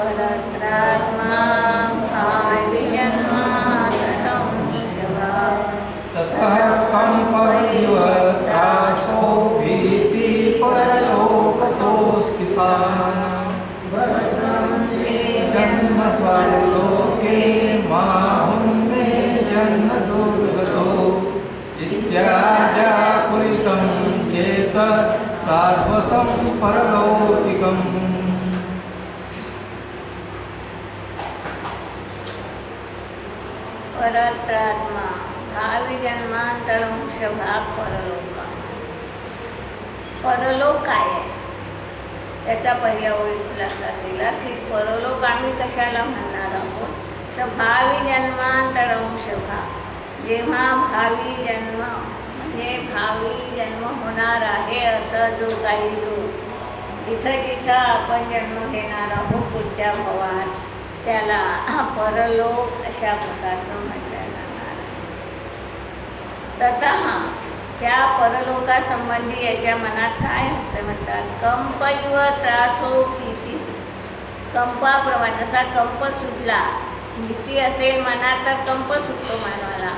परत्रात्मा भाविजन्मान्तरं स्वभाव ततः कंपयिव त्रासो भीति परलोकतोऽस्ति सा जन्म सर्वलोके माहुन्मे जन्म दुर्गतो इत्याद्याकुलितं चेत सार्वसं परलौकिकम्। परत्रात्मा भावी जन्मांतरम स्वभाव परलोक. परलोक काय आहे त्याचा पर्यावळी खुलासा केला की परलोक आम्ही कशाला म्हणणार आहोत तर भावी जन्मांतरम स्वभाव, जेव्हा भावी जन्म म्हणजे भावी जन्म होणार आहे असं जो काही जो जिथं जिथं आपण जन्म घेणार आहोत पुढच्या भवात त्याला परलोक अशा प्रकारचं म्हटलं जाणार आहे. ततः त्या परलोकासंबंधी याच्या मनात काय असं म्हणतात, कंप इव त्रासो भीती. कंपाप्रमाणे जसा कंप सुटला, भीती असेल मनात तर कंप सुटतो मानवाला,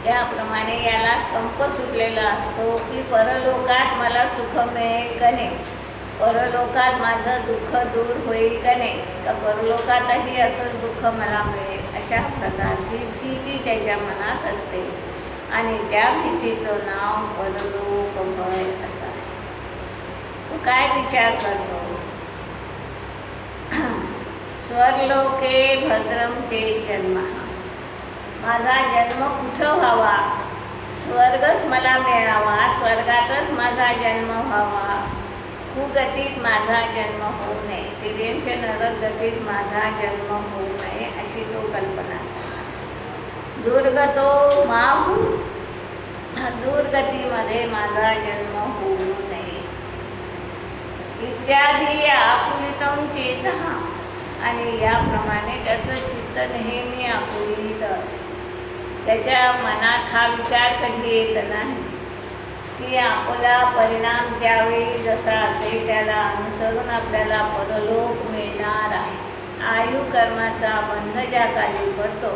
त्याप्रमाणे याला कंप सुटलेला असतो की परलोकात मला सुख मिळेल का नाही, परलोकात माझं दुःख दूर होईल का नाही, का परलोकातही असं दुःख मला मिळेल, अशा प्रकारची भीती त्याच्या मनात असते आणि त्या भीतीचं नाव परलोक भय असं आहे. तो काय विचार करतो, स्वर्लोके भद्रम चेत जन्म, माझा जन्म कुठं व्हावा, स्वर्गच मला मिळावा, स्वर्गातच माझा जन्म व्हावा, कुगतीत माझा जन्म होऊ नये, तिर्यंच्या नरक गतीत माझा जन्म होऊ नये अशी तो कल्पना. दुर्गतो माहू, दुर्गतीमध्ये माझा जन्म होऊ नये इत्यादी आकुलितं चेतः, आणि याप्रमाणे त्याचं चित्त नेहमी आकुलित असते. त्याच्या मनात हा विचार कधी येत नाही की आपला परिणाम त्यावेळी जसा असेल त्याला अनुसरून आपल्याला परलोक मिळणार आहे. आयु कर्माचा बंध ज्या काली पडतो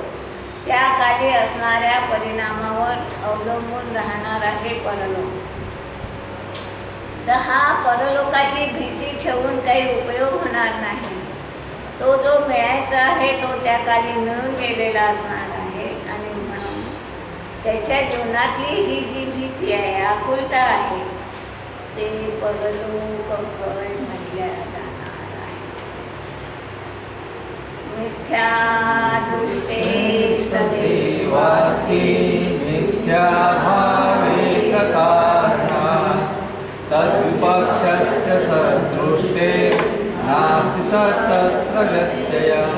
त्या काली असणाऱ्या परिणामावर अवलंबून राहणार आहे परलोक. तर हा परलोकाची भीती ठेवून काही उपयोग होणार नाही. तो जो मिळायचा आहे तो त्या काली मिळून गेलेला असणार आहे आणि म्हणून त्याच्या जीवनातली ही जी भीती आहे, आकुलता आहे, ते परलोक भय म्हटल्या जाणार आहे. मिथ्या दृष्टे सदैवास्ति मिथ्याभावेक कारणात् तद्विपक्षस्य सदृष्टे नास्ति तत्र व्यत्ययः.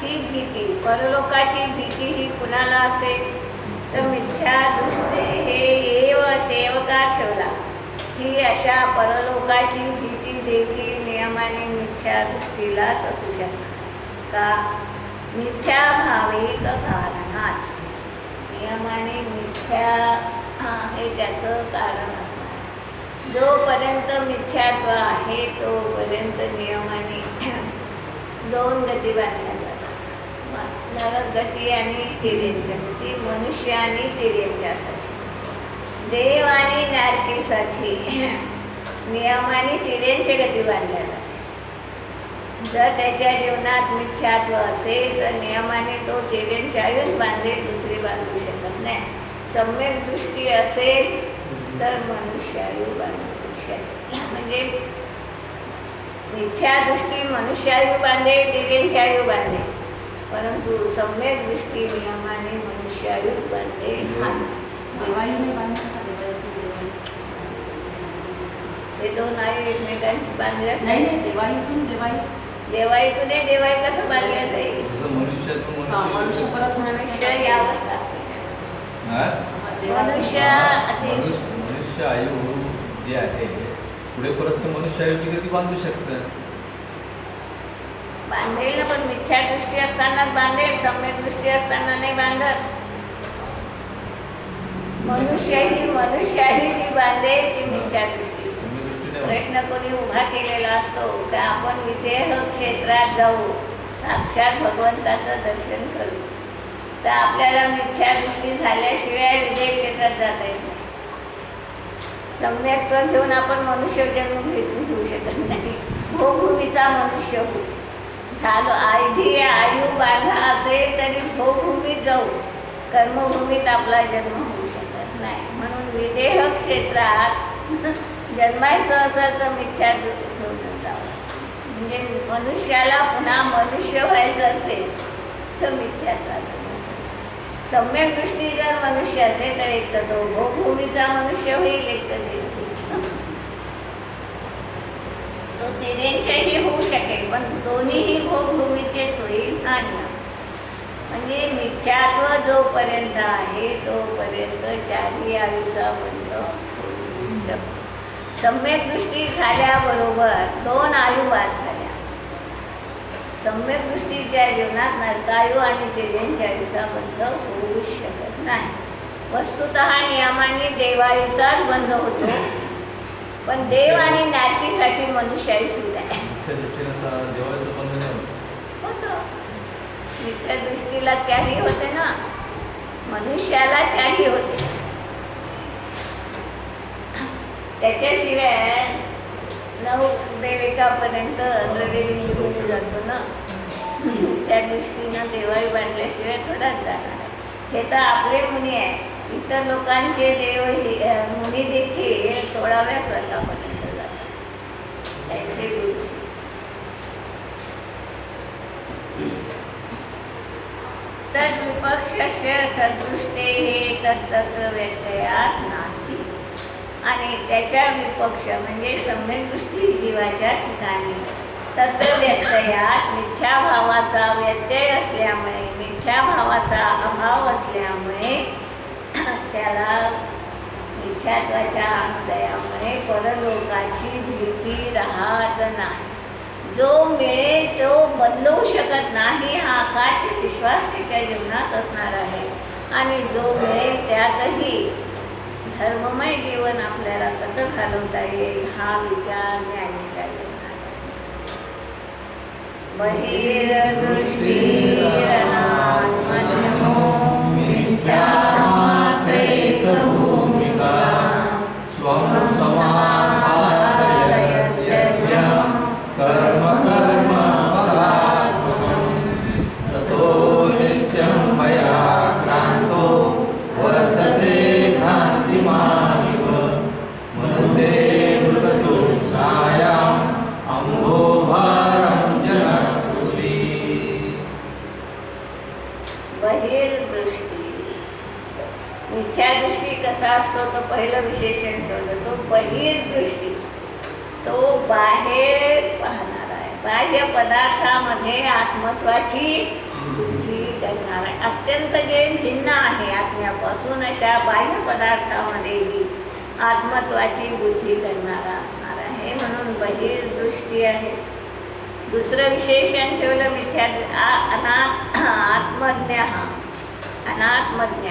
ही भीती, परलोकाची भीती ही कुणाला असेल तर मिथ्या दृष्टे हे एव सेवका ठेवला, ही अशा परलोकाची भीती देखील नियमाने मिथ्या दृष्टीलाच असू शकते. का मिथ्या भाविक कारणात, नियमाने मिथ्या हे त्याचं कारण असणार. जोपर्यंत मिथ्यात्व आहे तोपर्यंत नियमाने दोन गती बांधल्या जातात, नरक गती आणि तिर्यंच्या गती, मनुष्य आणि तिर्यंच्यासाठी. देव आणि नारकीसाठी नियमाने तिर्यंच्या गती बांधल्या जातात. जर त्याच्या जीवनात मिथ्यात्व असेल तर नियमाने तो तिर्यंच्यायूच बांधेल, दुसरी बांधू शकत नाही. सम्यक दृष्टी असेल तर मनुष्यायू बांधू शकते. म्हणजे मिथ्या दृष्टी मनुष्यायू बांधेल, तिर्यंच्यायू बांधेल, परंतु सम्यक दृष्टी नियमाने मनुष्यायू बांधेल. ते दोन आयु एकमेकांची बांधल्याच नाही. देवाईतून देवाई कसं बांधल्या जाईल, मनुष्य यावंच लागतं. मनुष्य आयु जे आहे पुढे परत मनुष्य आयुची गती बांधू शकतं, बांधेल ना, पण मिथ्या दृष्टी असताना बांधेल, सम्यक दृष्टी असताना नाही बांधत. मनुष्याही जी बांधेल ती मिथ्या दृष्टी. प्रश्न कोणी उभा केलेला असतो की आपण विदेह क्षेत्रात जाऊ, साक्षात भगवंताचं दर्शन करू, तर आपल्याला मिथ्या दृष्टी झाल्याशिवाय विदेह क्षेत्रात जाता येत नाही. सम्यक्त्व घेऊन आपण मनुष्य जन्म घेऊ शकत नाही. भोगभूमीचा मनुष्य हो झालो. आधी आयु बांधा असेल तरी भोगभूमीत जाऊ, कर्मभूमीत आपला जन्म होऊ शकत नाही. म्हणून विदेह क्षेत्रात जन्मायचं असेल तर मिथ्या घेऊन जावं. म्हणजे मनुष्याला पुन्हा मनुष्य व्हायचं असेल तर मिथ्यात्वाचं नसेल. सम्यक दृष्टी जर मनुष्य असेल तर एक तर तो भोगभूमीचा मनुष्य होईल, एक तर तो तिरेंच्याही होऊ शकेल, पण दोन्हीही भोगभूमीचेच होईल. आणि म्हणजे मिथ्यात्व जोपर्यंत आहे तोपर्यंत चारी आयुचा बंध होऊ शकतो. सम्यक दृष्टी झाल्याबरोबर 2 आयु बाद झाल्या. सम्यक दृष्टीच्या जीवनात नरकायु आणि तिर्यंच्या आयुचा बंध होऊ शकत नाही. वस्तुतः नियमाने देवायुचाच बंध होतो, पण देव आणि नारकीसाठी मनुष्याही सुद्धा आहे. त्या दृष्टीने देवाचं बंध नाही होतं. मिथ्या दृष्टीला चारी होते ना, मनुष्याला चारी होते. त्याच्याशिवाय 9 देविकापर्यंत द्रव्यलिंग घेऊन जातो ना. त्या दृष्टीनं देवाई बांधल्याशिवाय थोडाच जाणार आहे. हे तर आपले मुनी आहे. इतर लोकांचे देव मुनी देखील 16व्या स्वर्गापर्यंत जातात. त्यांचे गुरु तद विपक्षस्य सदृष्टे हे तत्तत्र व्यत्ययात नास्ति. आणि त्याच्या विपक्ष म्हणजे सम्यक दृष्टी जीवाच्या ठिकाणी तत्र व्यत्ययात मिथ्याभावाचा व्यत्यय असल्यामुळे, मिथ्याभावाचा अभाव असल्यामुळे त्याला मिथ्यात्वाच्या अनुदयामुळे परलोकाची भीती राहत नाही. जो मिळेल तो बदलवू शकत नाही हा अकाट्य विश्वास त्याच्या जीवनात असणार आहे. आणि जो मिळेल त्यातही धर्ममय जीवन आपल्याला कसं घालवता येईल हा विचार ज्ञानीच्या जीवनात असतो. बहिर्दृष्टीरनात्मन्यो मिथ्या मात्रैकभूमिका स्वं समासादयत्यज्ञं कर्म कर्म परात्मकं ततो नित्यं मया क्रान्तो वर्तते भ्रान्तिमानिव मनुते मृगतृष्णायाम् अम्भोभारं जनकृति. बहिर्दृष्टी मिथ्या दृष्टी कसा असतो तो पहिलं विशेषण ठेवलं. तो बहिर्दृष्टी, तो बाहेर पाहणारा आहे. बाह्य पदार्थामध्ये आत्मत्वाची बुद्धी करणार आहे. अत्यंत जे भिन्न आहे आत्म्यापासून अशा बाह्य पदार्थामध्येही आत्मत्वाची बुद्धी करणारा असणार आहे. म्हणून बहिर्दृष्टी आहे. दुसरं विशेषण ठेवलं मिथ्या आत्मज्ञ. हा अनात्मज्ञ,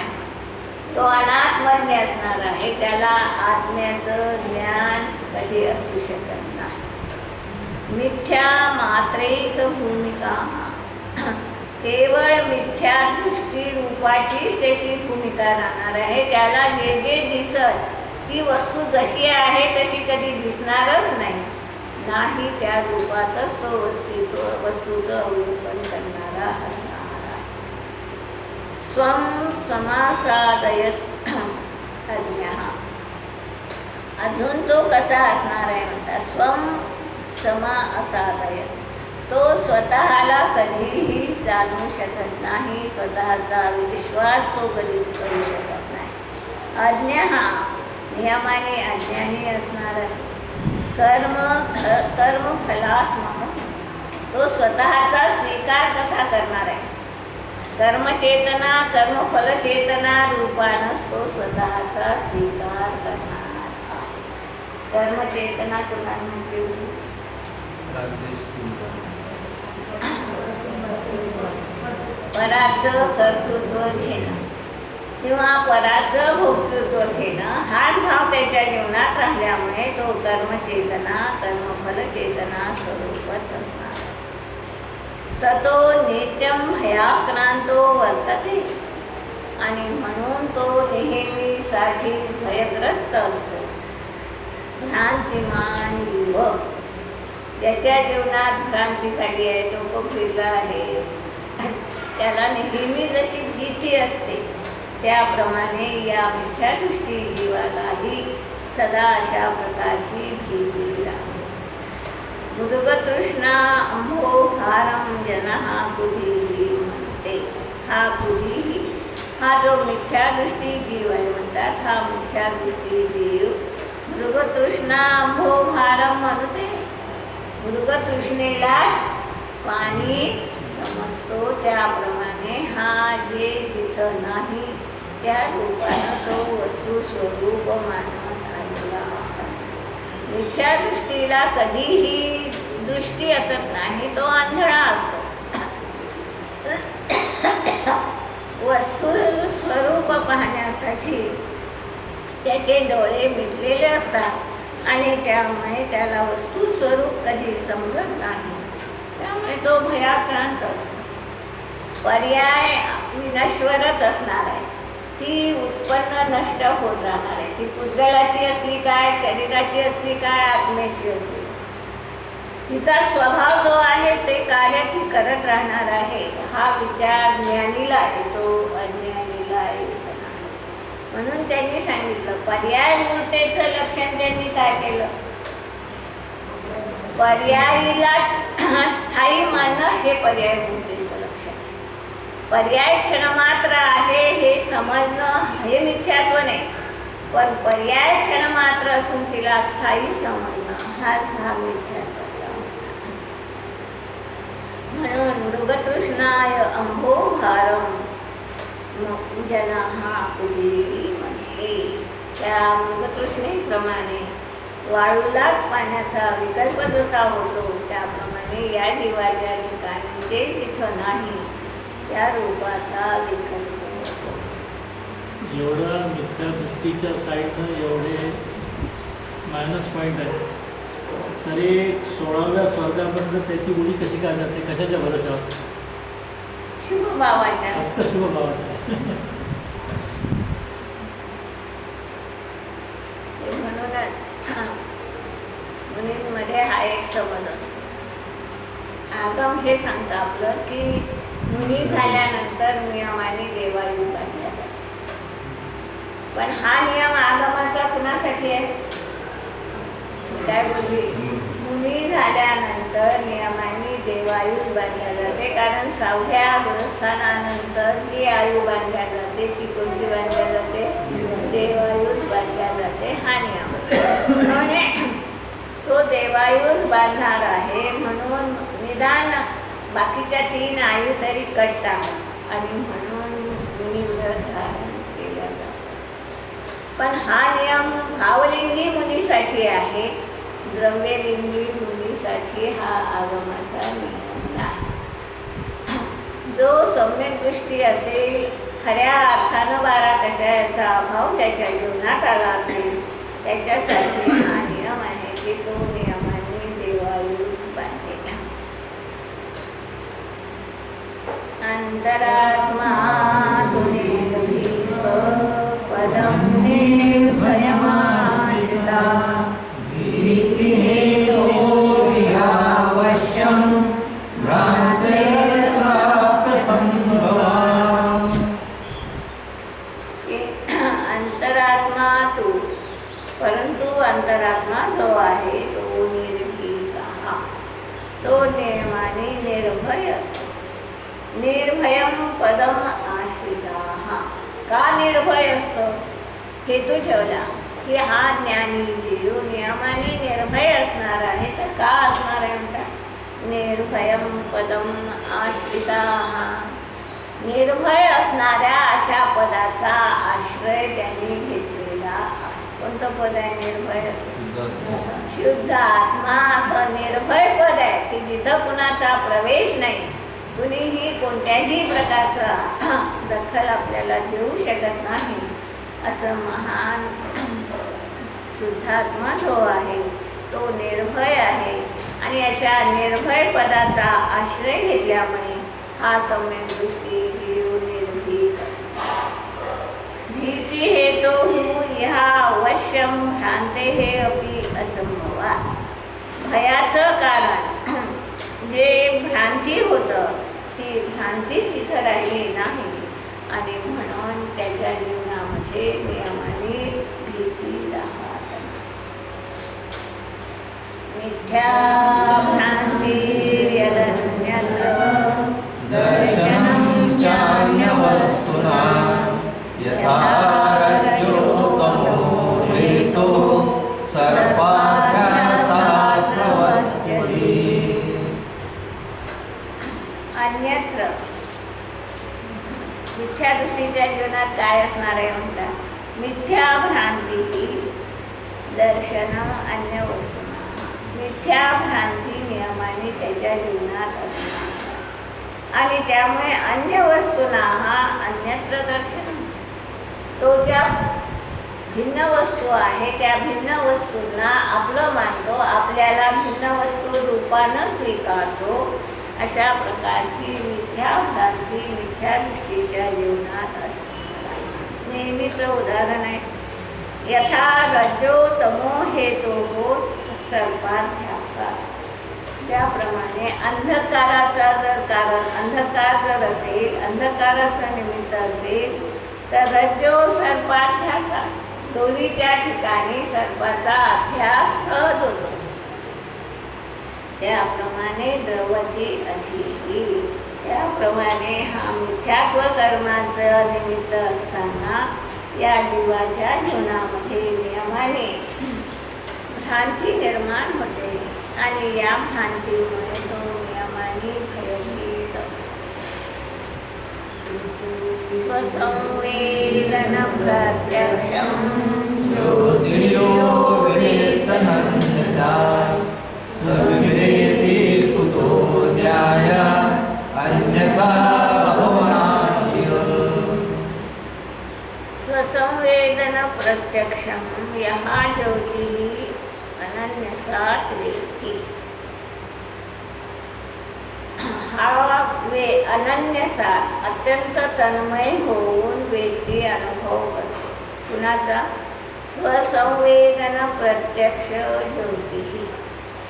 तो अनात्मज्ञ असणार आहे. त्याला आत्म्याचं ज्ञान कधी असू शकत नाही. मिथ्या मात्रैक भूमिका, केवळ मिथ्या दृष्टी रूपाचीच त्याची भूमिका राहणार आहे. त्याला जे जे दिसत ती वस्तू जशी आहे तशी कधी दिसणारच नाही. त्या रूपातच तो वस्तूचं अवलोकन करणारा असणार आहे. स्वं समासादयत अज्ञः. अजून तो कसा असणार आहे म्हणतात. स्वं समा असादयत, तो स्वतःला कधीही जाणू शकत नाही. स्वतःचा विश्वास तो कधी करू शकत नाही. अज्ञः नियमाने अज्ञानी असणार आहे. कर्मफलात्मक, तो स्वतःचा स्वीकार कसा करणार आहे. कर्मचेतना कर्मफलचेतना रूपानंच तो स्वतःचा स्वीकार करणार आहे. कर्मचेतना तुला म्हटली होती पराचं कर्तृत्व घेणं. किंवा पराचं भोक्तृत्व घेणं हाच भाव त्याच्या जीवनात राहिल्यामुळे तो कर्मचेतना कर्मफलचेतना स्वरूपच असणार. ततो नित्यं भयाक्रांतो वर्तते आणि म्हणून तो नेहमीसाठी भयग्रस्त असतो. भ्रांतिमान युवक ज्याच्या जीवनात भ्रांती झाली आहे, डोकं फिरलं आहे, त्याला नेहमी जशी भीती असते त्याप्रमाणे या मिथ्यादृष्टी जीवालाही सदा अशा प्रकारची भीती राहते. मुदुगतृष्णा अंभो भारम जनः कुधीही म्हणते. हा कुधीही हा जो मिथ्यादृष्टी जीव आहे म्हणतात, हा मिथ्यादृष्टी जीव मृगतृष्णा अंभो भारम म्हणते. मृगतृष्णेलाच पाणी समजतो त्याप्रमाणे हा जे जिथं नाही त्या रूपानं तो वस्तू स्वरूप मानत आलेला असतो. मिथ्या दृष्टीला कधीही दृष्टी असत नाही, तो आंधळा असतो. वस्तू स्वरूप पाहण्यासाठी त्याचे डोळे मिटलेले असतात आणि त्यामुळे त्याला वस्तू स्वरूप कधी समजत नाही. त्यामुळे तो भयाक्रांत असतो. पर्याय विनश्वरच असणार आहे, ती उत्पन्न नष्ट होत राहणार आहे. ती पुद्गलाची असली काय, शरीराची असली काय, आत्म्याची असली, तिचा स्वभाव जो आहे ते कार्य ती करत राहणार आहे. हा विचार ज्ञानीला येतो, अज्ञानीला येत नाही. म्हणून त्यांनी सांगितलं पर्याय मूर्तेचं लक्षण. त्यांनी काय केलं? पर्यायीला स्थायी मानणं हे पर्याय मूर्तेचं लक्षण. पर्याय क्षणमात्र आहे हे समजणं हे मिथ्यात्व नाही, पण पर्याय क्षणमात्र असून तिला स्थायी समजणं हा मिथ्यात्वाचा. म्हणून मृगतृष्णाय अंभो भारम जनाः कुधीही म्हणते. त्या मृगतृष्णेप्रमाणे वाळूलाच पाण्याचा विकल्प जसा होतो त्याप्रमाणे या जीवाच्या ठिकाणी जे तिथं नाही त्या रूपाचा विकल्प होतो. एवढा मिथ्यादृष्टीच्या साईडनं एवढे मायनस पॉईंट आहे, तरी 16व्या स्वर्गापर्यंत त्याची उडी कशी काय जाते? कशाच्या भरोशावर? शुभभावाच्या. फक्त शुभभावाच्या. म्हणूनच मुनींमध्ये हा एक समज असतो. आगम हे सांगतं आपलं की मुनी झाल्यानंतर नियमाने देवायू बांधल्या जाते. पण हा नियम आगमाचा कुणासाठी आहे? काय बोलली? मुनी झाल्यानंतर नियमाने देवायू बांधल्या जाते. कारण 6व्या गुणस्थानानंतर जी आयु बांधल्या जाते ती कोणती बांधल्या जाते? देवायूच बांधल्या जाते. हा नियम म्हणजे तो देवायूच बांधणार आहे. म्हणून निदान बाकीच्या 3 आयु तरी कटतात आणि म्हणून मुनीव्रत धारण केलं जातं. पण हा नियम भावलिंगी मुनीसाठी आहे, द्रव्यलिंगी मुनीसाठी हा आगमाचा नियम नाही. जो सम्यक दृष्टी असेल, खऱ्या अर्थानं 12 कषायाचा अभाव त्याच्या जीवनात आला असेल, त्याच्यासाठी हा नियम आहे की तो नियमाने देवायूस बांधेल. अंतरात्मा तुनेर्भीत पदं निर्भयमाश्रिता अंतरात्मा तू, परंतु अंतरात्मा जो आहे तो निर्भीत, तो नियमाने निर्भय असतो. निर्भयम पदम आश्रिता. का निर्भय असतो? हेतू ठेवला की हा ज्ञानी जीव नियमाने निर्भय असणार आहे. तर का असणार आहे म्हणता? निर्भयम पदम आश्रिता. निर्भय असणाऱ्या अशा पदाचा आश्रय त्यांनी घेतलेला आहे. कोणतं पद आहे? निर्भय असं शुद्ध आत्मा असं निर्भय पद आहे की जिथं कुणाचा प्रवेश नाही, कुणीही कोणत्याही प्रकारचा दखल आपल्याला देऊ शकत नाही असं महान शुद्धात्मा जो आहे तो निर्भय आहे. आणि अशा निर्भय पदाचा आश्रय घेतल्यामुळे हा सम्यक दृष्टी जीव निर्भीत असतो. भीती हेतु ह्या अवश्यम भ्रांते हे अपि असंभवा. भयाचं कारण जे भ्रांती होतं ती भ्रांतीच इथं राहिली नाही आणि म्हणून त्याच्या जीवनामध्ये नियमाने भीती राहत. मिथ्या भ्रांती यदन्यत्र दर्शनं चान्यवस्तुना यथा रज्जोतमो हेतो सर्पाभ्यासात् प्रवर्तते. अन्यत्र मिथ्या दृष्टीच्या जीवनात काय असणार आहे म्हणतात. मिथ्या भ्रांती ही दर्शनम अन्य वस्तूना. मिथ्या भ्रांती नियमाने त्याच्या जीवनात असणार आणि त्यामुळे अन्य वस्तूना हा अन्यत्र दर्शन. तो ज्या भिन्न वस्तू आहे त्या भिन्न वस्तूंना आपलं मानतो, आपल्याला भिन्न वस्तू रूपानं स्वीकारतो. अशा प्रकारची मिथ्या भ्रांती मिथ्या दृष्टीच्या जीवनात असते. नेहमीचं उदाहरण आहे यथा रजो तमो हेतो सर्पाध्यासा. त्याप्रमाणे अंधकाराचा जर कारण अंधकार जर असेल, अंधकाराचं निमित्त असेल तर रज्जो सर्पाध्यासा दोन्हीच्या ठिकाणी सर्पाचा अध्यास सहज होतो. त्याप्रमाणे द्रवती अधिकी. त्याप्रमाणे हा मिथ्यात्व कर्माचं निमित्त असताना या जीवाच्या जीवनामध्ये नियमाने भ्रांती निर्माण होते आणि या भ्रांतीमुळे तो नियमाने भयभीत स्वसंवेदन प्रत्यक्षं ज्योतिर्यो विवेकनन्यसा सविवेदी कुतो न्याय अन्यथा भवनाय. स्वसंवेदन प्रत्यक्षं यः ज्योतिः अनन्यसात् वेत्ति. हा अनन्यसात अत्यंत तन्मय होऊन व्यक्ती अनुभव करतो. कुणाचा? स्वसंवेदन प्रत्यक्ष ज्योतिः.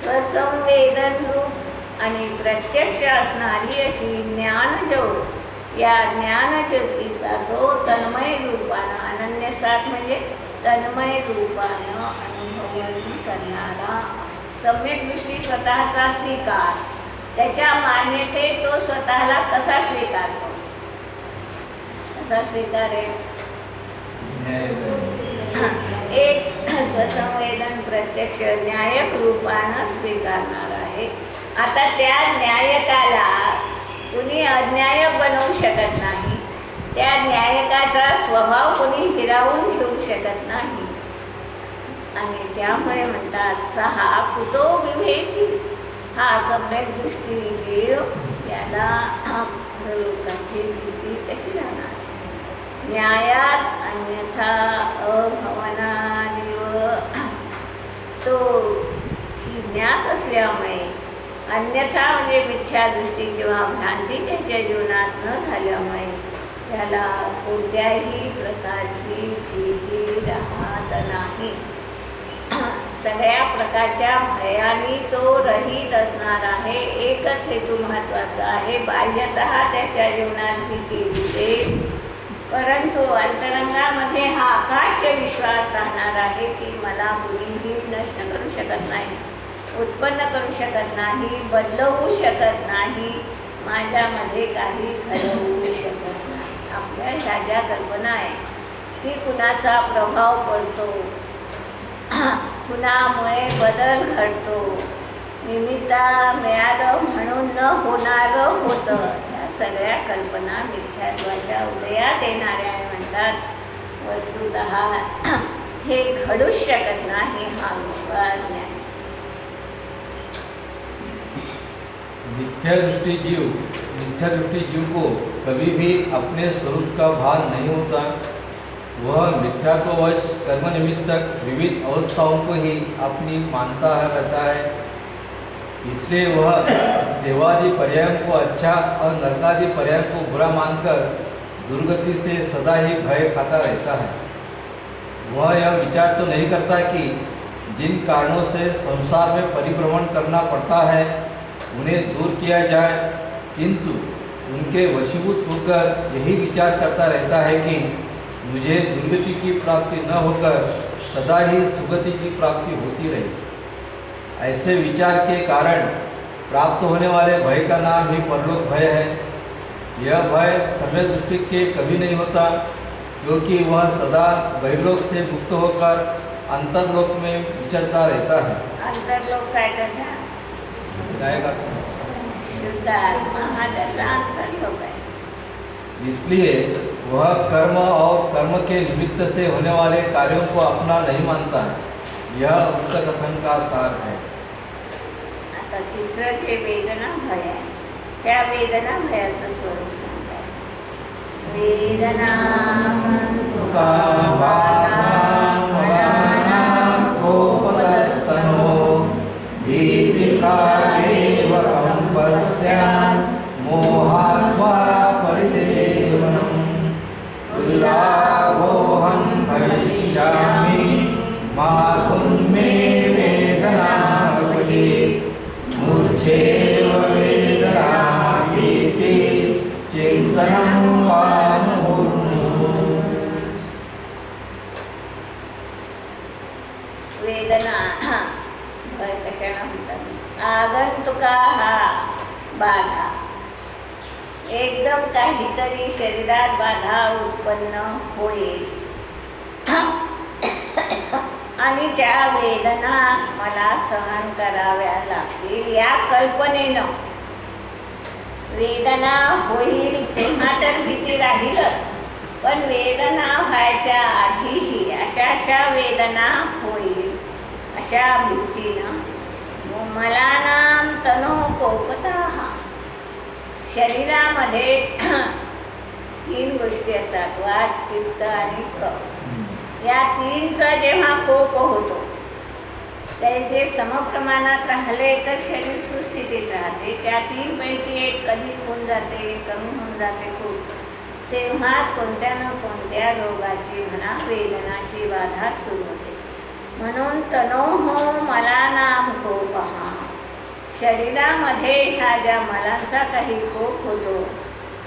स्वसंवेदन रूप आणि प्रत्यक्ष असणारी अशी ज्ञानज्योत, या ज्ञानज्योतीचा तो तन्मय रूपानं अनन्यसात म्हणजे तन्मय रूपानं अनुभव करणारा सम्यक दृष्टी स्वतःचा स्वीकार, त्याच्या मान्यतेत तो स्वतःला कसा स्वीकारतो? कसा स्वीकारेल? एक स्वसंवेदन प्रत्यक्ष न्यायक रूपानं स्वीकारणार आहे. आता त्या न्यायकाला कुणी अज्ञायक बनवू शकत नाही. त्या न्यायकाचा स्वभाव कुणी हिरावून घेऊ शकत नाही आणि त्यामुळे म्हणतात सहा कुतो विवेकी. हा सम्यक दृष्टी जीव याला लोकांची भीती कशी राहणार? न्यायात अन्यथा अभवनादिव. तो ज्ञात असल्यामुळे अन्यथा म्हणजे मिथ्या दृष्टी किंवा भ्रांती त्याच्या जीवनात न झाल्यामुळे त्याला कोणत्याही प्रकारची भीती राहत नाही. सगळ्या प्रकारच्या भयाने तो रहित असणार आहे. एकच हेतू महत्त्वाचा आहे. बाह्यतः त्याच्या जीवनात भीती दिसेल, परंतु अंतरंगामध्ये हा अकाट्य विश्वास राहणार आहे की मला कुणीही नष्ट करू शकत नाही, उत्पन्न करू शकत नाही, बदलवू शकत नाही, माझ्यामध्ये काही घडवू शकत नाही. आपल्या ह्या ज्या कल्पना आहे की कुणाचा प्रभाव पडतो, कुणामुळे बदल घडतो, निमित्ता मिळालं म्हणून न होणारं होतं, ह्या सगळ्या कल्पना मिथ्यात्वाच्या उदयात येणाऱ्या म्हणतात. वस्तुतः हे घडूच शकत नाही हा विश्वास ज्ञान. मिथ्या दृष्टी जीव मिथ्या दृष्टि जीव को कभी भी अपने स्वरूप का भान नहीं होता। वह मिथ्यात्ववश कर्म निमित्तक विविध अवस्थाओं को ही अपनी मानता रहता है। इसलिए वह देवादि पर्यायों को अच्छा और नरकादि पर्यायों को बुरा मानकर दुर्गति से सदा ही भय खाता रहता है। वह यह विचार तो नहीं करता कि जिन कारणों से संसार में परिभ्रमण करना पड़ता है उन्हें दूर किया जाए, किंतु उनके वशीभूत होकर यही विचार करता रहता है कि मुझे दुर्गति की प्राप्ति न होकर सदा ही सुगति की प्राप्ति होती रही। ऐसे विचार के कारण प्राप्त होने वाले भय का नाम ही परलोक भय है। यह भय समय दृष्टि के कभी नहीं होता, क्योंकि वह सदा बहिर्लोक से मुक्त होकर अंतर्लोक में विचरता रहता है। अंतर्लोक काय करता? जाएगा शुद्ध आत्मा हा त्याचा अंतर्लोक आहे। इसलिए वह कर्म और कर्म के निमित्त से होने वाले कार्यों को अपना नहीं मानता है। यह उक्त कथन का सार है। आता तिसरं जे वेदना भय आहे त्या वेदना भयाचं स्वरूप सांगतात। वेदना तुका कोपतस्तनो भीतिकादेव कंपस्यान् मोहात्वा परिदेवनम् उल्लाभोऽहं भविष्यामि मातुं मे वेदना क्वचित् मूर्छेव वेदना भीति चिन्तनं वा वेदना भय कशाला म्हणतात? आगंतुका हा बाधा, एकदम काहीतरी शरीरात बाधा उत्पन्न होईल आणि त्या वेदना मला सहन कराव्या लागतील या कल्पनेनं वेदना होईल तेव्हा तर भीती राहीलच, पण वेदना व्हायच्या आधीही अशा वेदना होईल अशा भीतीनं मला नाम तनो कोपताः शरीरामध्ये 3 गोष्टी असतात, वात पित्त आणि कफ। या 3चा जेव्हा कोप होतो ते जे समप्रमाणात राहिले तर शरीर सुस्थितीत राहते। त्या 3 पैकी एक कधी होऊन जाते, कमी होऊन जाते खूप, तेव्हाच कोणत्या ना कोणत्या रोगाची म्हणा वेदनाची बाधा सुरू होते। म्हणून तनोह मला नाम कोपः शरीरामध्ये ह्या ज्या मलांचा काही कोप होतो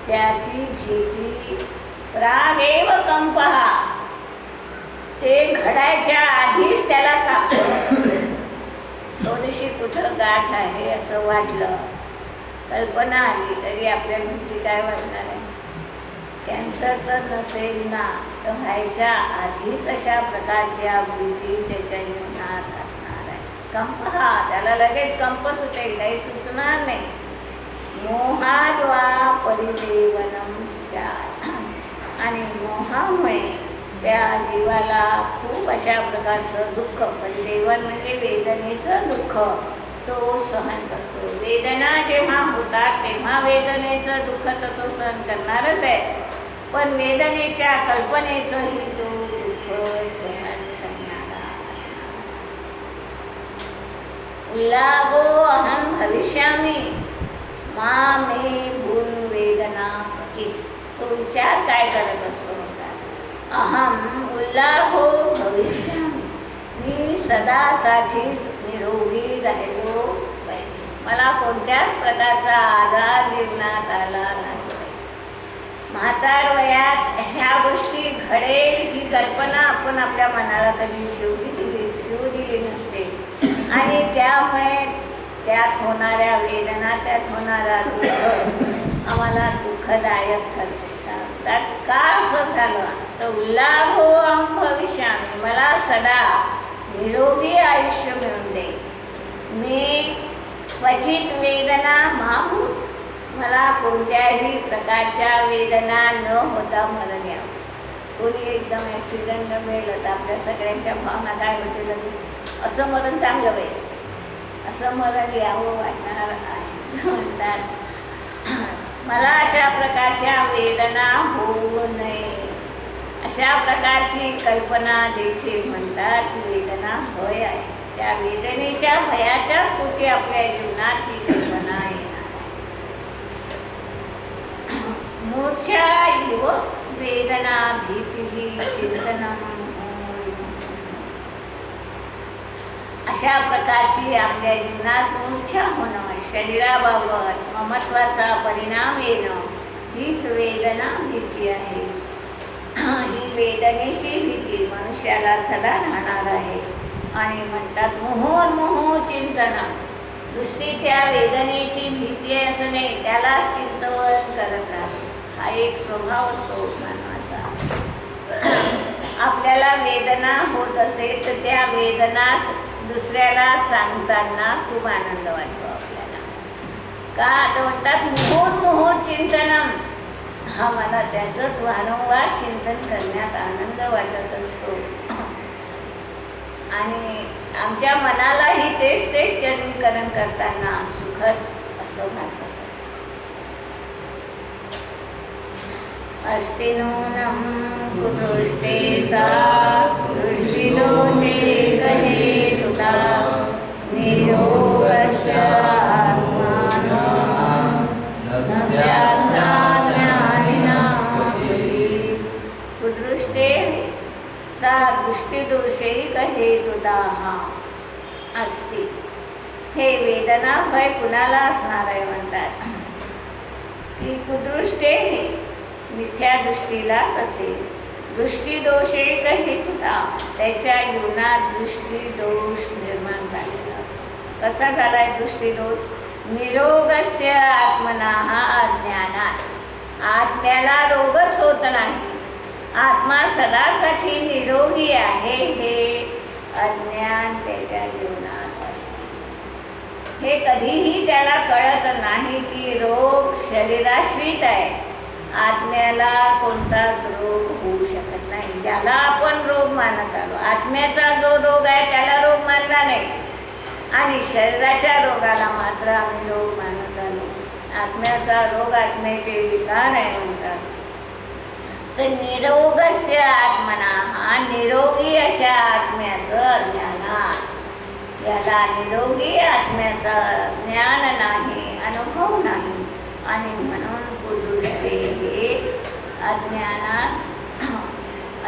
त्याची भीती प्रागेव कंपः ते घडायच्या आधीच त्याला थोडीशी कुठं गाठ आहे असं वाटलं, कल्पना आली तरी आपल्याला भीती काय वाटणार आहे? कॅन्सर तर नसेल ना, तर व्हायच्या आधीच अशा प्रकारच्या भीती त्याच्या जीवनात असणार आहे। कंप हा त्याला लगेच कंप सुटेल, काही सुचणार नाही। मोहाद्वा परिदेवनम स्यात् आणि मोहामुळे त्या जीवाला खूप अशा प्रकारचं दुःख, परिदेवन म्हणजे वेदनेचं दुःख तो सहन करतो। वेदना जेव्हा होतात तेव्हा वेदनेचं दुःख तर तो सहन करणारच आहे, पण वेदनेच्या कल्पनेचंही तो दुःख सहन करणारा असणार। उल्लाभो अहम भविष्यामि मा मे भून वेदना क्वचित् तो विचार काय करत असतो? अहम उल्लाभो भविष्यामि मी सदासाठीच निरोगी राहिलो पाहिजे, मला कोणत्याच प्रकारचा आजार जीवनात आला नाही। म्हातार वयात ह्या गोष्टी घडेल ही कल्पना आपण आपल्या मनाला कधी शिवू दिली नसते आणि त्यामुळे त्यात होणाऱ्या वेदना, त्यात होणारा दुःख आम्हाला दुःखदायक ठरतो। त्यात का असं झालं तर उल्लाभो अहम भविष्यामि मला सदा निरोगी आयुष्य मिळून दे। मी क्वचित वेदना महाभूत मला कोणत्याही प्रकारच्या वेदना न होता मरण यावं। कोणी एकदम ॲक्सिडेंटनं मेलं तर आपल्या सगळ्यांच्या भावना काय होतील? असं मरण चांगलं पाहिजे, असं मरण यावं वाटणार आहे म्हणतात। मला अशा प्रकारच्या वेदना होऊ नये, अशा प्रकारची कल्पना देखील म्हणतात वेदना भय आहे. त्या वेदनेच्या भयाच्याच पोटी आपल्या जीवनात ही कल्पना येणार. मूर्छा इव वेदना भीती चिंतनम. अशा प्रकारची आपल्या जीवनात मूर्छा होणं, शरीराबाबत ममत्वाचा परिणाम येणं, हीच वेदना भीती आहे. ही वेदनेची भीती मनुष्याला सदा राहणार आहे. आणि म्हणतात मुहुर्मुहु चिंतन. नुसती त्या वेदनेची भीती आहे असं नाही, त्यालाच चिंतन करत राहतो. हा एक स्वभाव असतो मानवाचा. आपल्याला वेदना होत असेल तर त्या वेदना दुसऱ्याला सांगताना खूप आनंद वाटतो आपल्याला. का तर म्हणतात मुहुर्मुहु चिंतनम. हा मला त्याचंच वारंवार चिंतन करण्यात आनंद वाटत असतो. आणि आमच्या मनालाही तेच चिंतन करताना सुखद असं भासत असतं. अस्ति नूनं कुतुष्टे सा दृष्टिदोषे कहे तुता निरोगस्य आत्माना नस्यासा ज्ञानिना क्वचित्. कुदृष्टे सा दृष्टिदोषैक हेतुदाः अस्ति. हे वेदना भय कुणाला असणार आहे म्हणतात की कुदृष्टे हे मिथ्या दृष्टीलाच असेल. दृष्टीदोषैक हेतुदा त्याच्या जीवनात दृष्टीदोष निर्माण झालेला असतो. कसा झालाय दृष्टीदोष? निरोगस्य आत्मनाः अज्ञानात. आत्म्याला रोगच होत नाही, आत्मा सदासाठी निरोगी आहे हे अज्ञान त्याच्या जीवनात असते. हे कधीही त्याला कळत नाही की रोग शरीराश्रित आहे. आत्म्याला कोणताच रोग होऊ शकत नाही. ज्याला आपण रोग मानत आलो, आत्म्याचा जो रोग आहे त्याला रोग मानला नाही आणि शरीराच्या रोगाला मात्र आम्ही रोग मानत आलो. आत्म्याचा रोग आत्म्याचे विकार आहे म्हणतात. तर निरोगस्य आत्मना, हा निरोगी अशा आत्म्याचं अज्ञान. याला निरोगी आत्म्याचा ज्ञान नाही, अनुभव नाही. आणि म्हणून कुदृष्टे हे अज्ञानात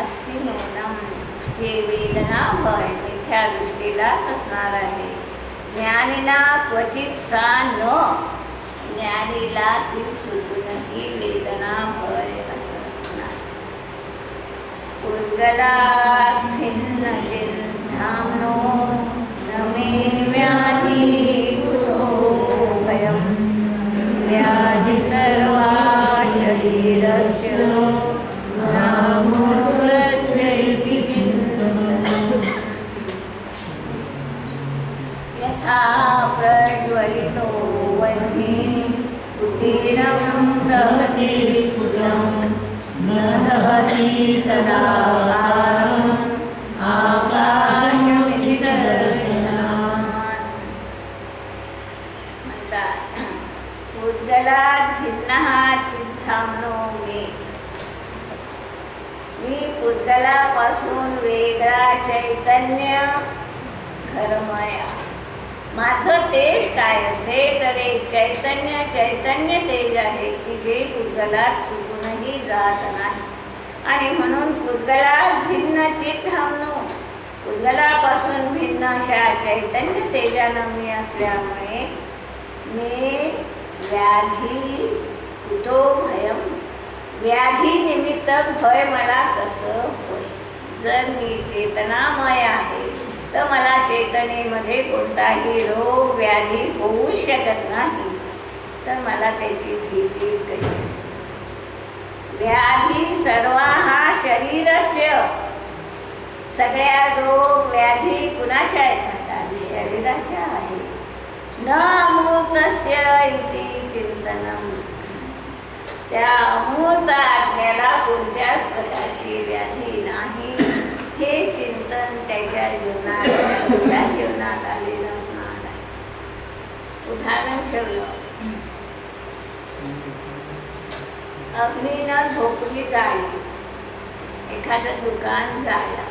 अस्ति नूनम. हे वेदना भय मिथ्या दृष्टीलाच असणार आहे. ज्ञानीना क्वचित सा न. ज्ञानीला ती चुकूनही वेदना भय असं म्हणणार. उद्गलात भिन्न चिंतामनो न मे व्याधी कुतो भयं. व्याधी सर्वा शरीरस्य नामूलस्य इति चिन्तनं. यथा प्रज्वलितो वह्निः उत्तीर्णं दहति सुखं न दहति तदा आकाशमिति दर्शनात्. म्हणतात उद्गलात भिन्नः चिंतामनो मे. मी पुद्गलापासून वेगळा चैतन्य घरमय. माझं तेज काय असेल तर एक चैतन्य तेज आहे की जे पुद्गलात चुकूनही जात नाही. आणि म्हणून पुद्गलात भिन्न चिंतामनो, पुद्गलापासून भिन्न अशा चैतन्य तेजानं मी असल्यामुळे मी व्याधी कुतो भयम. व्याधी निमित्त भय मला कसं होय? जर मी चेतनामय आहे तर मला चेतनेमध्ये कोणताही रोग व्याधी होऊ शकत नाही, तर मला त्याची भीती कशी? व्याधी सर्वा हा शरीरस्य. सगळ्या रोग व्याधी कुणाच्या आहेत म्हणतात? शरीराच्या आहे. न अमूर्तस्य इति चिंतनम. त्या अमूर्त आत्म्याला कोणत्याच प्रकारची व्याधी नाही हे चिंतन त्याच्या जीवनात आलेलं असणार आहे. उदाहरण ठेवलं अग्नीनं झोपडी जाळली, एखादं दुकान जाळलं.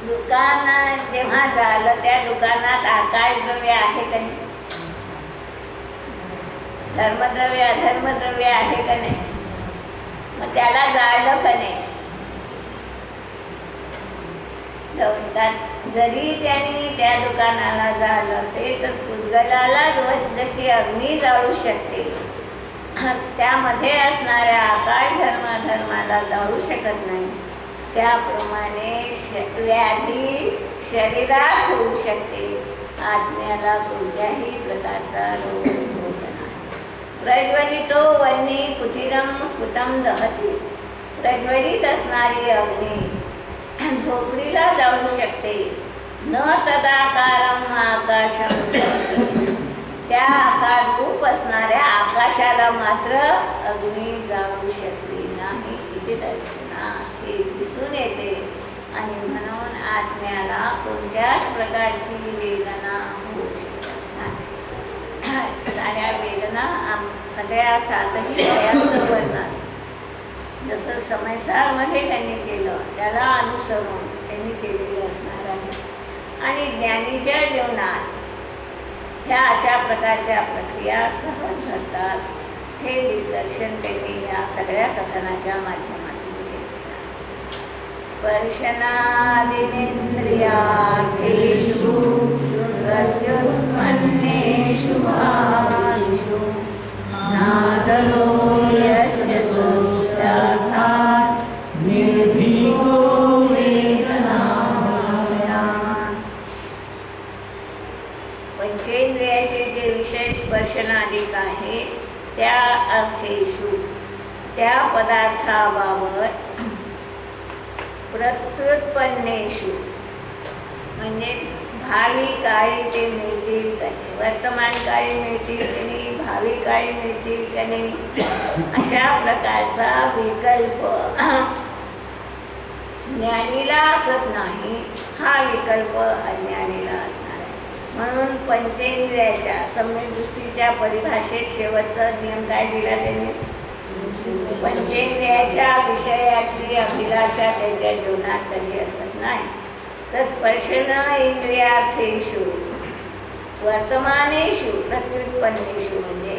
दुकान जेव्हा झालं त्या दुकानात आकाशद्रव्य आहे का नाही, धर्मद्रव्य अधर्मद्रव्य आहे का नाही, मग त्याला जाळलं का नाही. जरी त्याने त्या दुकानाला जाळलं असेल तर पुद्गलाला जशी अग्नी जाळू शकते, त्यामध्ये असणाऱ्या आकाश धर्माला जाळू शकत नाही, त्याप्रमाणे व्याधी शरीरात होऊ शकते, आत्म्याला कोणत्याही प्रकारचा रोग होत नाही. प्रज्वलितो वन्नी कुटीरम स्फुटम दहती. प्रज्वलित असणारी अग्नी झोपडीला जाळू शकते. न तदाकारम आकाशम, त्या आकार रूप असणाऱ्या आकाशाला मात्र अग्नी जाळू शकली नाही. इथे दर्शनात हे दिसून येते. आणि म्हणून आत्म्याला कोणत्याच प्रकारची वेदना होऊ शकत नाही. साऱ्या वेदना सगळ्या सातही लयांचं वर्णन जसं समयसारमध्ये त्यांनी केलं त्याला अनुसरून त्यांनी केलेलं असणार आहे. आणि ज्ञानीच्या जीवनात ह्या अशा प्रकारच्या प्रक्रिया सहज घडतात. हे दिग्दर्शन त्यांनी या सगळ्या कथनाच्या माध्यमातून केले. स्पर्शनादिनेंद्रियार्थेषु प्रत्युत्पन्नेषु भावेषु नादरो यस्य सोऽर्थात् निर्भीको वेदनाभयान्. पंचेंद्रियाचे जे विषय स्पर्शनादिक आहे त्या अर्थेषु, त्या पदार्थाबाबत, प्रत्युत्पन्नेषु म्हणजे भावी काळी ते मिळतील का नाही, वर्तमान काळी मिळतील की नाही, भावी काळी मिळतील का नाही, अशा प्रकारचा विकल्प ज्ञानीला असत नाही. हा विकल्प अज्ञानीला असणार आहे. म्हणून पंचेंद्रियाच्या सम्यक दृष्टीच्या परिभाषेत शेवटचा नियम काय दिला त्यांनी, पंचेंद्रियाच्या विषयाची अभिलाषा त्याच्या जीवनात कधी असत नाही. तर स्पर्शन इंद्रियार्थेषु वर्तमानेषु प्रत्युत्पन्नेषु म्हणजे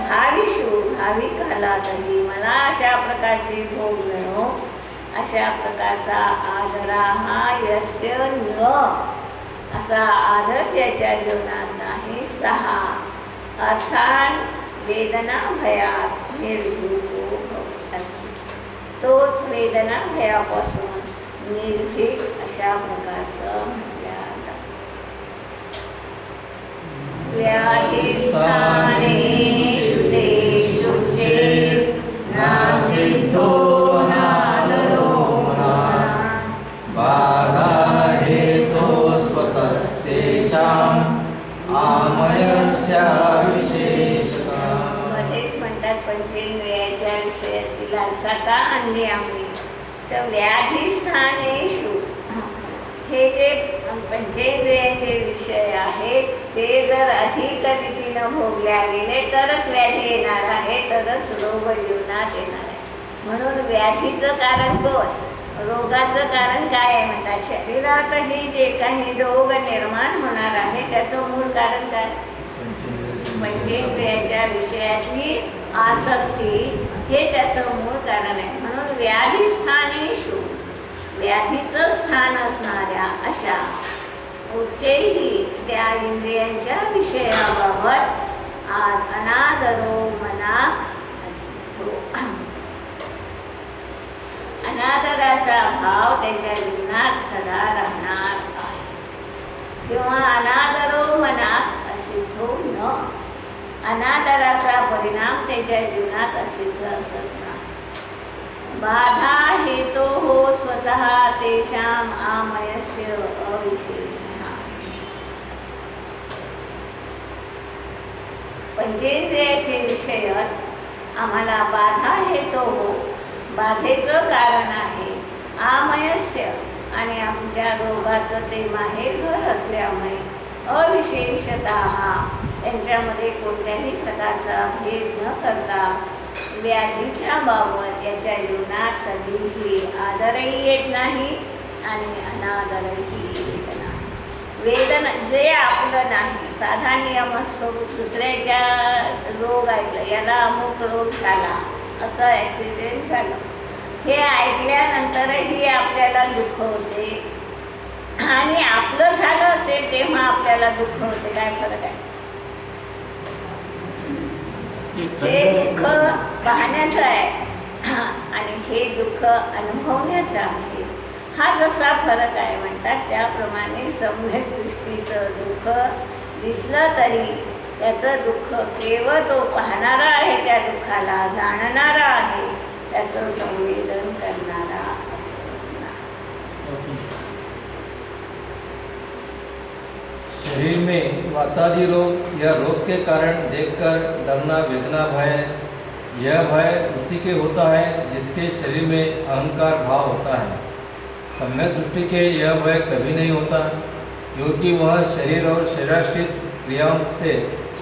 भावीषु, भावी कालातही मला अशा प्रकारचे भोग मिळो, अशा प्रकारचा आदरा हा यस्य न, असा आदर त्याच्या जीवनात नाही. 6 अर्थात वेदना भयात निर्भीको असते. तोच वेदना भयापासून निर्भीक अशा प्रकारचं म्हटलं जातं. व्याधिस्थानेषु तेषु चेत् नासिद्धो नादरो बाधा हेतो स्वतस्तेषाम् आमयस्य विशेषतः. मध्येच म्हणतात पंचेंद्रियाच्या विषयाची लालसा का आणली आम्ही, तर व्याधिस्थानेषु हे जे पंचेंद्रियाचे विषय आहेत ते जर अधिक रीतीनं भोगल्या गेले तरच व्याधी येणार आहे, तरच रोग जीवनात येणार आहे. म्हणून व्याधीचं कारण कोण, रोगाचं कारण काय आहे म्हणतात, शरीरातही जे काही रोग निर्माण होणार आहे त्याचं मूळ कारण काय, पंचेंद्रियाच्या विषयातली आसक्ती हे त्याचं मूळ कारण आहे. म्हणून व्याधिस्थानेषु व्याधीचं स्थान असणाऱ्या अशा उच्चैही त्या इंद्रियांच्या विषयाबाबत अनादरो मनात असतो. अनादराचा भाव त्याच्या जीवनात सदा राहणार आहे. किंवा अनादरो मनात असिद्धो न, अनादराचा परिणाम त्याच्या जीवनात असिद्ध असत नाही. बाधा हेतो हो स्वतः तेषाम आमयस्य अविशेषः. पंचेंद्रियाचे विषयच आम्हाला बाधा हेतो हो, बाधेचं कारण आहे. आमयस्य आणि आमच्या रोगाचं ते माहेरघर असल्यामुळे अविशेषतः त्यांच्यामध्ये कोणत्याही प्रकारचा भेद न करता व्याधीच्या बाबत याच्या जीवनात कधीही आदरही येत नाही आणि अनादरही येत नाही. वेदना जे आपलं नाही, साधा नियम असतो, दुसऱ्याच्या रोग ऐकलं, याला अमुक रोग झाला, असं ॲक्सिडेंट झालं, हे ऐकल्यानंतरही आपल्याला दुःख होते आणि आपलं झालं असेल तेव्हा आपल्याला दुःख होते. काय फरक आहे? हे दुःख पाहण्याचं आहे आणि हे दुःख अनुभवण्याचं आहे. हा जसा फरक आहे म्हणतात, त्याप्रमाणे सम्यक दृष्टीचं दुःख दिसलं तरी त्याचं दुःख केवळ तो पाहणारा आहे, त्या दुःखाला जाणणारा आहे, त्याचं संवेदन करणारा असं नाही. शरीर में वातादि रोग या रोग के कारण देखकर डरना, वेदना, भय, यह भय उसी के होता है जिसके शरीर में अहंकार भाव होता है। सम्यक दृष्टि के यह भय कभी नहीं होता, क्योंकि वह शरीर और शरीराश्रित क्रियाओं से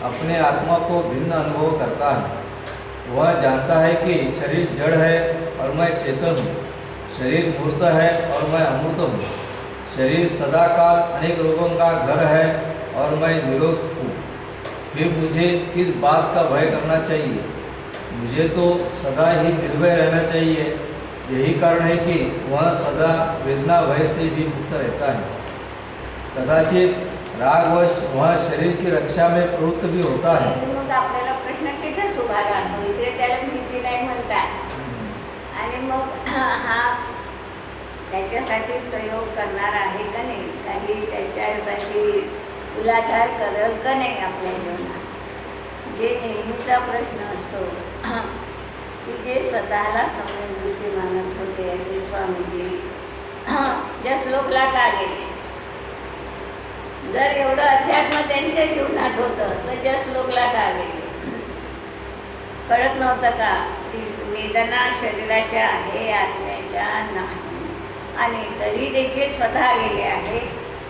अपने आत्मा को भिन्न अनुभव करता है। वह जानता है कि शरीर जड़ है और मैं चेतन हूँ, शरीर मूर्त है और मैं अमूर्त हूँ, शरीर सदाकाल अनेक रोगों का घर है और मैं निरोग हूँ। फिर मुझे किस बात का भय करना चाहिए? मुझे तो सदा ही निर्भय रहना चाहिए। यही कारण है कि वह सदा वेदना भय से भी मुक्त रहता है। कदाचित रागवश वह शरीर की रक्षा में प्रवृत्त भी होता है। मग आपल्याला प्रश्न तिथेच उभा राहतो, इकडे त्याला भीती नाही म्हणतात आणि मग हा त्याच्यासाठी प्रयोग करणार आहे का नाही, काही त्याच्यासाठी उलाढाल करेल का नाही आपल्या जीवनात, जे नेहमीचा प्रश्न असतो की जे स्वतःला सम्यक दृष्टी मानत होते असे स्वामीजी ज्या श्लोकला का गेले? जर एवढं अध्यात्म त्यांच्या जीवनात होतं तर ज्या श्लोकला का गेले? कळत नव्हतं का की वेदना शरीराच्या आहे, आत्म्याच्या नाही, आणि तरी देखील स्वतः गेले आहे,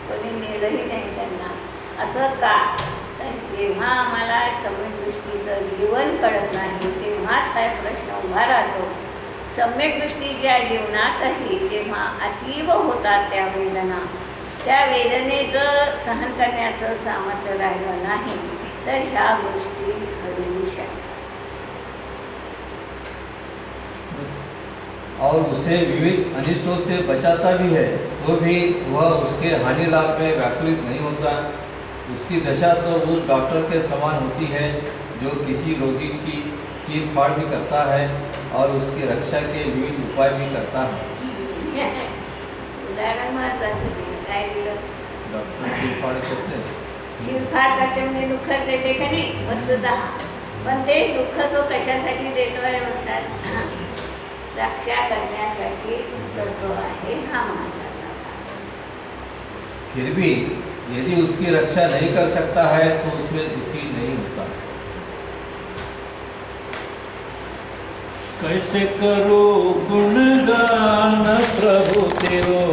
कोणी नेलंही नाही त्यांना. असं का? तर जेव्हा आम्हाला सम्यक दृष्टीचं जीवन कळत नाही तेव्हाच हा प्रश्न उभा राहतो. सम्यक दृष्टीच्या जीवनातही जेव्हा अतीव होतात त्या वेदना, त्या वेदनेचं सहन करण्याचं सामर्थ्य राहिलं नाही तर ह्या गोष्टी घडू शकतात. और उसे विविध अनिष्टों से बचाता भी है, तो भी वह उसके हानि लाभ में व्याकुलित नहीं होता। उसकी दशा तो उस डॉक्टर के समान होती है जो किसी रोगी की चीर फाड़ भी करता है और उसकी रक्षा के विविध उपाय भी करता है। उदाहरण महत्वाचं काय दिलं? डॉक्टर चीर फाड़ करते हैं। चिरफाड करते म्हणजे दुःख देते का नाही वस्तुतः, पण ते दुःख तो कशासाठी देतो आहे म्हणतात? रक्षा करण्यासाठीच करतो आहे, हा महत्वाचा. फिर भी यदि उसकी रक्षा नहीं कर सकता है तो उसमें दुखी नहीं होता। कैसे करो गुणगान प्रभु तेरो